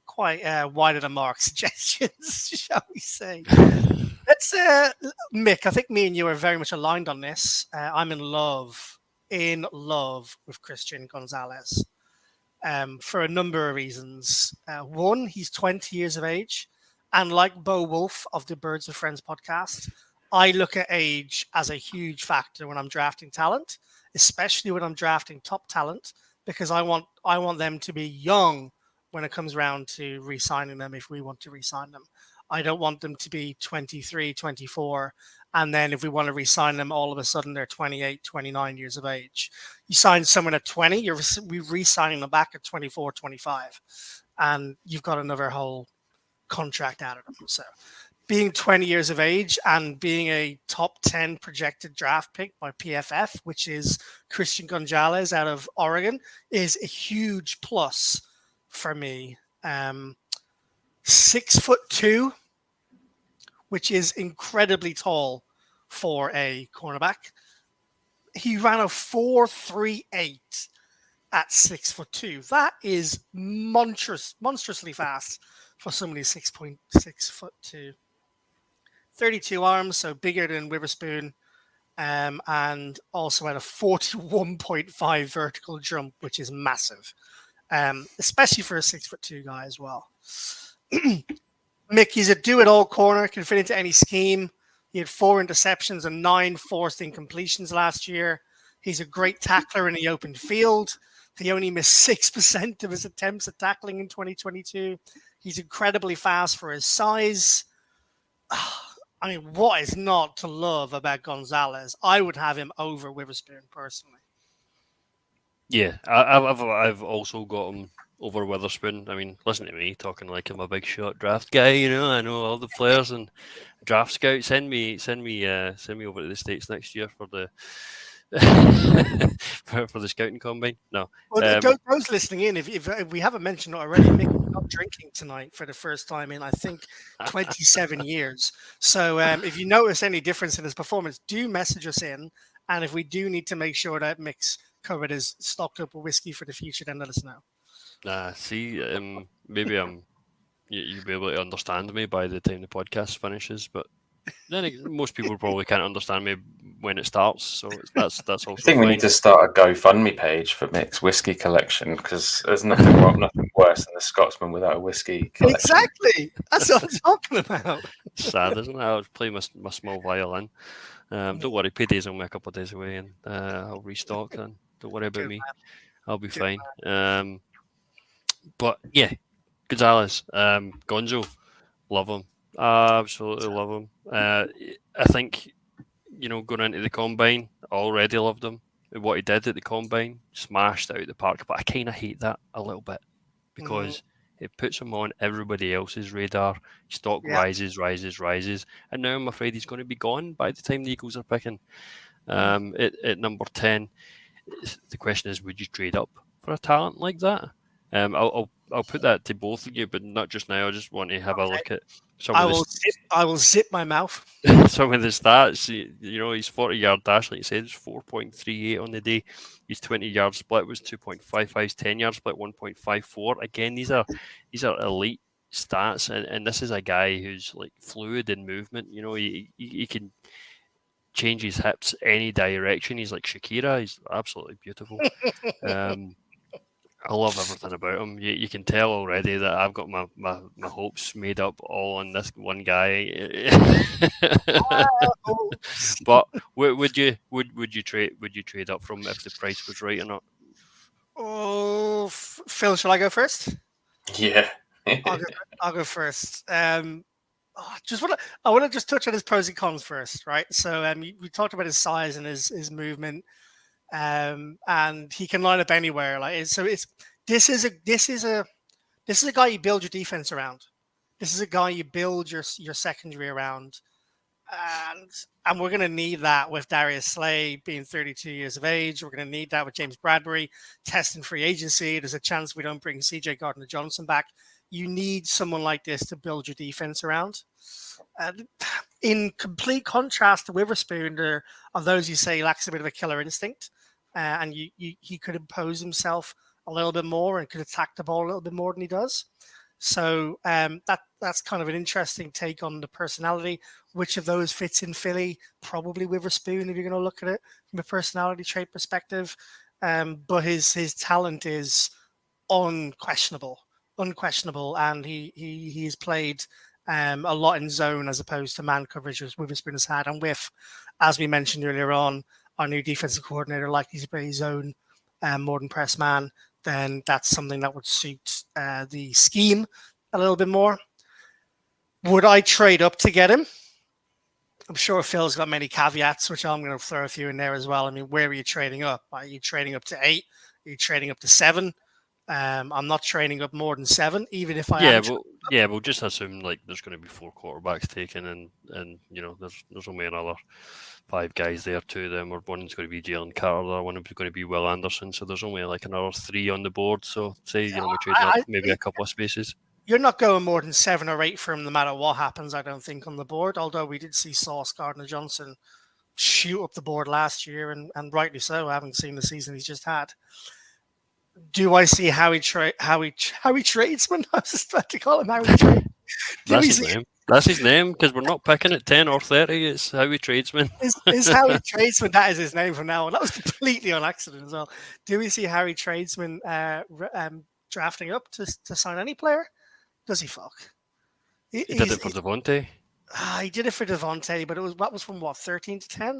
quite wide of the mark suggestions, shall we say. Let's, Mick, I think me and you are very much aligned on this. I'm in love with Christian Gonzalez for a number of reasons. One, he's 20 years of age. And like Bo Wolf of the Birds of Friends podcast, I look at age as a huge factor when I'm drafting talent, especially when I'm drafting top talent, because I want them to be young when it comes around to re-signing them if we want to re-sign them. I don't want them to be 23, 24, and then if we want to re-sign them, all of a sudden they're 28, 29 years of age. You sign someone at 20, we re-signing them back at 24, 25, and you've got another whole contract out of them. So being 20 years of age and being a top 10 projected draft pick by PFF, which is Christian Gonzalez out of Oregon, is a huge plus for me. 6'2", which is incredibly tall for a cornerback. He ran a 4.38 at 6'2". That is monstrously fast for somebody 6'2". 32 arms, so bigger than Witherspoon, and also had a 41.5 vertical jump, which is massive, especially for a 6'2" guy as well. Mick, he's a do-it-all corner, can fit into any scheme. He had 4 interceptions and 9 forced incompletions last year. He's a great tackler in the open field. He only missed 6% of his attempts at tackling in 2022. He's incredibly fast for his size. I mean, what is not to love about Gonzalez? I would have him over Witherspoon personally. Yeah, I've also got him over Witherspoon. I mean, listen to me talking like I'm a big shot draft guy. You know, I know all the players and draft scout. Send me over to the States next year for the for the scouting combine. No, Well, those listening in, if we haven't mentioned it already, Mick's not drinking tonight for the first time in, I think, 27 years. So if you notice any difference in his performance, do message us in. And if we do need to make sure that Mick's cupboard is stocked up with whiskey for the future, then let us know. See, maybe you'll be able to understand me by the time the podcast finishes, but then most people probably can't understand me when it starts, so that's also I think we need to start a GoFundMe page for Mick's whiskey collection, because there's nothing worse than a Scotsman without a whiskey collection. Exactly. That's what I'm talking about. Sad, isn't it? I'll play my small violin. Don't worry, payday's only a couple of days away, and I'll restock, and don't worry about me. I'll be fine. But yeah, Gonzalez, Gonzo, love him. Absolutely love him. I think, going into the combine, I already loved him. What he did at the combine, smashed out the park. But I kind of hate that a little bit, because it puts him on everybody else's radar. Stock rises, and now I'm afraid he's going to be gone by the time the Eagles are picking. At number 10, the question is, would you trade up for a talent like that? I'll put that to both of you, but not just now. I just want to have a look at some of the... I will zip my mouth. Some of the stats. His 40-yard dash, like you said, is 4.38 on the day. His 20-yard split was 2.55. His 10-yard split 1.54. Again, these are elite stats, and this is a guy who's like fluid in movement. He can change his hips any direction. He's like Shakira. He's absolutely beautiful. I love everything about him. You can tell already that I've got my hopes made up all on this one guy. But would you trade up from if the price was right or not? Oh, Phil, shall I go first? Yeah, I'll go first. I want to just touch on his pros and cons first, right? So we talked about his size and his movement. And he can line up anywhere. This is a guy you build your defense around. This is a guy you build your secondary around, and we're going to need that with Darius Slay being 32 years of age. We're going to need that with James Bradbury testing free agency. There's a chance we don't bring CJ Gardner-Johnson back. You need someone like this to build your defense around. In complete contrast to Witherspoon, there are those who say he lacks a bit of a killer instinct, and he could impose himself a little bit more and could attack the ball a little bit more than he does. So that's kind of an interesting take on the personality. Which of those fits in Philly? Probably Witherspoon, if you're going to look at it from a personality trait perspective. But his talent is unquestionable, and he's played a lot in zone as opposed to man coverage, as Witherspoon has had. And with, as we mentioned earlier on, our new defensive coordinator likely to play zone more than press man, then that's something that would suit the scheme a little bit more. Would I trade up to get him? I'm sure Phil's got many caveats, which I'm going to throw a few in there as well. I mean, where are you trading up? Are you trading up to 8? Are you trading up to 7? I'm not trading up more than 7, even if I am. We'll just assume like there's going to be 4 quarterbacks taken, and there's only another 5 guys there. 2 of them, or one's going to be Jalen Carter, the other one is going to be Will Anderson. So there's only like another 3 on the board. So say we trade up maybe a couple of spaces. You're not going more than 7 or 8 for him, no matter what happens. I don't think on the board. Although we did see Sauce Gardner-Johnson shoot up the board last year, and rightly so. I haven't seen the season he's just had. Do I see Howie Tradesman? I was just about to call him Howie Tradesman. That's his name. That's his name, because we're not picking at 10 or 30. It's Howie Tradesman. Is Howie Tradesman? That is his name from now on. That was completely on accident as well. Do we see Howie Tradesman drafting up to sign any player? Does he fuck? He did it for Devontae. He did it for Devontae, but that was from what, 13 to 10?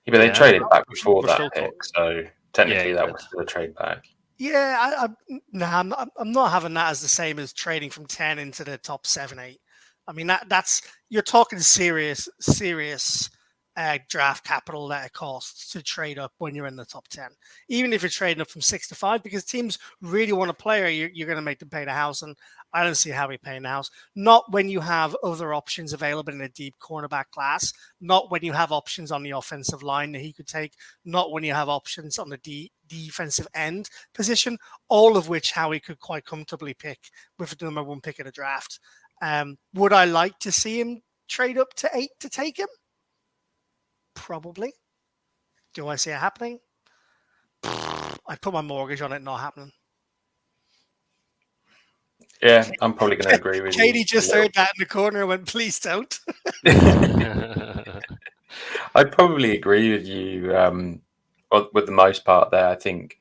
Yeah, but they traded back before that pick, so technically that was still a trade back. Yeah, I'm not having that as the same as trading from 10 into the top 7, 8. I mean, that's you're talking serious draft capital that it costs to trade up when you're in the top 10. Even if you're trading up from 6 to 5, because teams really want a player, you're going to make them pay the house. And I don't see how we pay the house. Not when you have other options available in a deep cornerback class. Not when you have options on the offensive line that he could take. Not when you have options on the defensive end position. All of which Howie could quite comfortably pick with the number 1 pick of the draft. Would I like to see him trade up to 8 to take him? Probably. Do I see it happening? I put my mortgage on it not happening. Yeah, I'm probably going to agree with you. Katie just heard that in the corner and went, please don't. I'd probably agree with you with the most part there. I think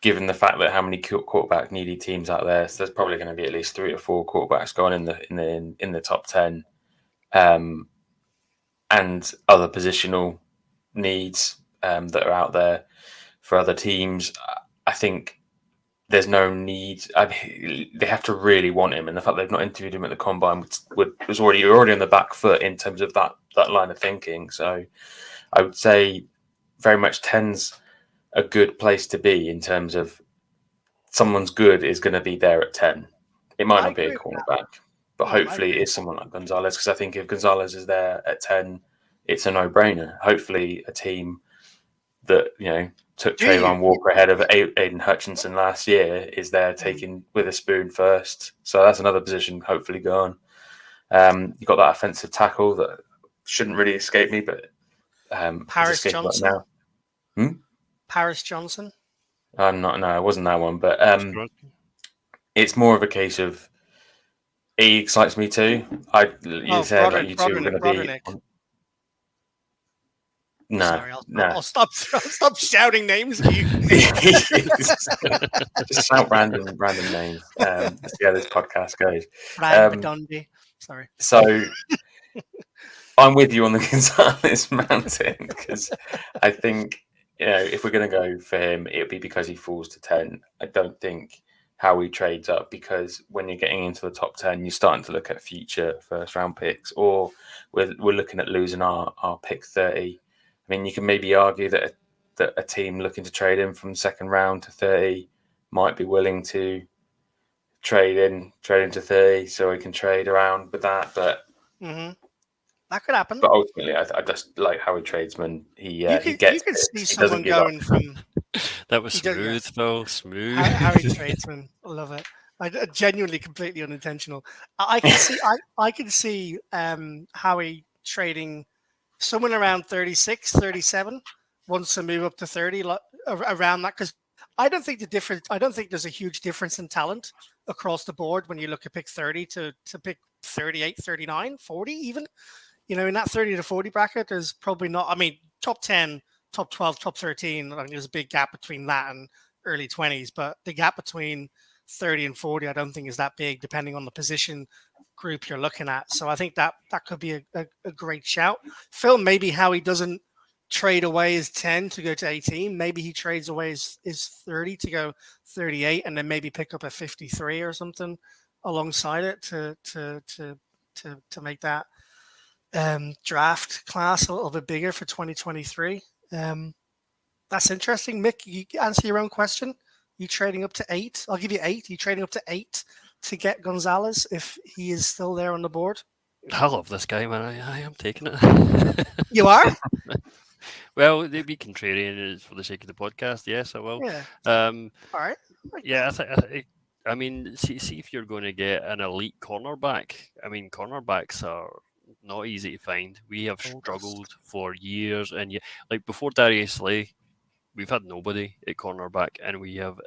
given the fact that how many quarterback needy teams out there, so there's probably going to be at least 3 or 4 quarterbacks going in the top 10. And other positional needs that are out there for other teams. I think there's no need. They have to really want him, and the fact they've not interviewed him at the combine was already on the back foot in terms of that line of thinking. So I would say very much 10's a good place to be in terms of someone's good is going to be there at 10. It might not be a cornerback. But hopefully it is someone like Gonzalez, because I think if Gonzalez is there at 10, it's a no-brainer. Hopefully a team that, took Trayvon Walker ahead of Aiden Hutchinson last year is there taking Witherspoon first. So that's another position hopefully gone. You've got that offensive tackle that shouldn't really escape me, but Paris Johnson. Right now. Paris Johnson? It wasn't that one, but it's more of a case of he excites me too. You said you two were going to be. No, sorry, I'll stop shouting names. Just shout random names. Let's see how this podcast goes. Sorry. So I'm with you on the Gonzalez mountain, because I think if we're going to go for him, it would be because he falls to 10. I don't think how he trades up, because when you're getting into the top 10, you're starting to look at future first round picks, or we're looking at losing our pick 30. I mean, you can maybe argue that a team looking to trade him from second round to 30 might be willing to trade into 30 so we can trade around with that. But that could happen. But ultimately, I just like Howie Tradesman. He gets. You could see someone going from. That was smooth, though. Smooth. Howie Tradesman, I love it. I genuinely, completely unintentional. I can see Howie trading someone around 36, 37, wants to move up to 30, around that, because I don't think there's a huge difference in talent across the board when you look at pick 30 to pick 38, 39, 40 even. In that 30 to 40 bracket, there's probably not. I mean, top 10, top 12, top 13. I mean, there's a big gap between that and early 20s, but the gap between 30 and 40, I don't think is that big, depending on the position group you're looking at. So I think that could be a great shout. Phil, maybe how he doesn't trade away his 10 to go to 18. Maybe he trades away his 30 to go 38, and then maybe pick up a 53 or something alongside it to make that draft class a little bit bigger for 2023. That's interesting. Mick, you answer your own question. You trading up to 8? I'll give you 8. You trading up to 8 to get Gonzalez if he is still there on the board? I love this guy, man. I am taking it. You are? Well, they'd be contrarian for the sake of the podcast. Yes, I will. Yeah. All right. Yeah, I mean, see if you're going to get an elite cornerback. I mean, cornerbacks are not easy to find. We have struggled for years and like before Darius Slay, we've had nobody at cornerback, and we have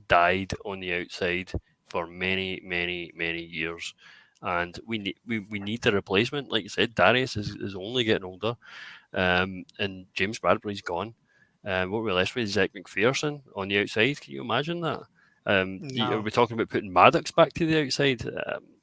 died on the outside for many, many, many years. And we need the replacement. Like you said, Darius is only getting older, and James Bradbury's gone. What we're left with is Zach McPherson on the outside. Can you imagine that? No. Are we talking about putting Maddox back to the outside?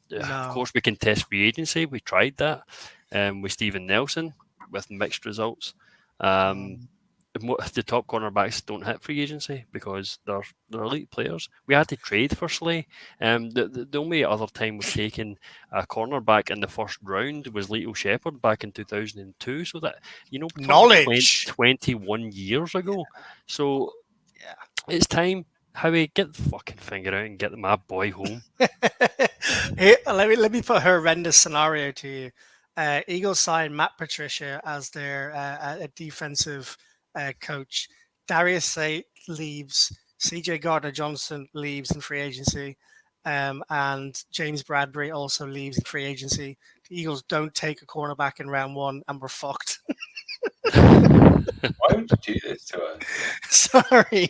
No. Of course, we can test free agency. We tried that with Steven Nelson with mixed results. The top cornerbacks don't hit free agency because they're elite players. We had to trade for Slay. The only other time we've taken a cornerback in the first round was Lito Shepherd back in 2002. So that, knowledge 21 years ago. So it's time. Howie, get the fucking finger out and get my boy home. Here, let me put a horrendous scenario to you. Eagles sign Matt Patricia as their defensive coach. Darius Slay leaves. CJ Gardner-Johnson leaves in free agency. And James Bradbury also leaves in free agency. The Eagles don't take a cornerback in round 1, and we're fucked. Why would you do this to us? Sorry.